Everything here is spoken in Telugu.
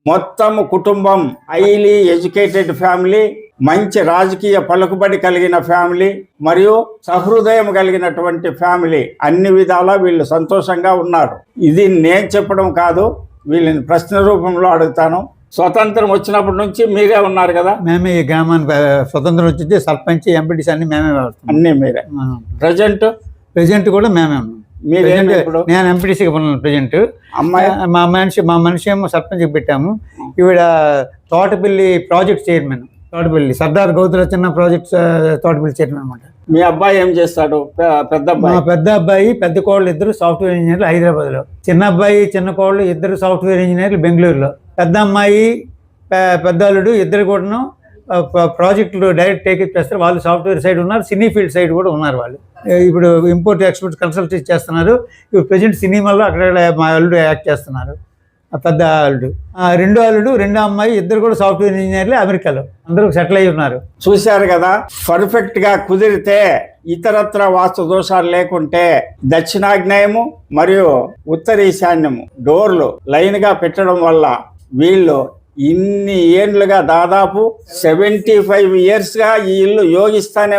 మొత్తం కుటుంబం హైలీ ఎడ్యుకేటెడ్ ఫ్యామిలీ, మంచి రాజకీయ పలుకుబడి కలిగిన ఫ్యామిలీ మరియు సహృదయం కలిగినటువంటి ఫ్యామిలీ. అన్ని విధాలా వీళ్ళు సంతోషంగా ఉన్నారు. ఇది నేను చెప్పడం కాదు, వీళ్ళని ప్రశ్న రూపంలో అడుగుతాను. స్వతంత్రం వచ్చినప్పటి నుంచి మీరే ఉన్నారు కదా? మేమే ఈ గ్రామానికి స్వతంత్రం వచ్చింది. సర్పంచ్, ఎంపీటీసీ అన్ని మేమే అన్ని మీరే. ప్రెజెంట్ కూడా మేమే ఉన్నాం. నేను ఎంపీటీసీకి ఉన్నాను ప్రెజెంట్. అమ్మాయి మా మనిషి ఏమో సర్పంచ్కి పెట్టాము. ఈవిడ Thotapalli project chairman, Thotapalli Sardar Gouthu Latchanna project Thotapalli chairman అనమాట. మీ అబ్బాయి ఏం చేస్తాడు? మా పెద్ద అబ్బాయి పెద్ద కోళ్ళు ఇద్దరు సాఫ్ట్వేర్ ఇంజనీర్లు హైదరాబాద్లో, చిన్న అబ్బాయి చిన్న కోళ్ళు ఇద్దరు సాఫ్ట్వేర్ ఇంజనీర్లు బెంగళూరులో. పెద్ద అమ్మాయి పెద్ద అల్లుడు ఇద్దరు కూడాను ప్రాజెక్టులు డైరెక్ట్ టేకప్ చేస్తారు. వాళ్ళు సాఫ్ట్వేర్ సైడ్ ఉన్నారు, సినీ ఫీల్డ్ సైడ్ కూడా ఉన్నారు. వాళ్ళు ఇప్పుడు ఇంపోర్ట్ ఎక్స్పోర్ట్ కన్సల్టెన్సీ చేస్తున్నారు. ఇప్పుడు ప్రజెంట్ సినిమాల్లో అక్కడ మా అల్లుడు యాక్ట్ చేస్తున్నారు. పెద్ద అల్లుడు, రెండో అమ్మాయి ఇద్దరు కూడా సాఫ్ట్వేర్ ఇంజనీర్లు అమెరికాలో అందరూ సెటిల్ అయి ఉన్నారు. చూశారు కదా, పర్ఫెక్ట్ గా కుదిరితే ఇతరత్ర వాస్తు దోషాలు లేకుంటే దక్షిణాగ్నేయము మరియు ఉత్తర ఈశాన్యము డోర్లు లైన్ గా పెట్టడం వల్ల వీళ్ళు ఇన్ని ఏండ్లుగా దాదాపు 75 years గా ఈ ఇల్లు యోగిస్తానే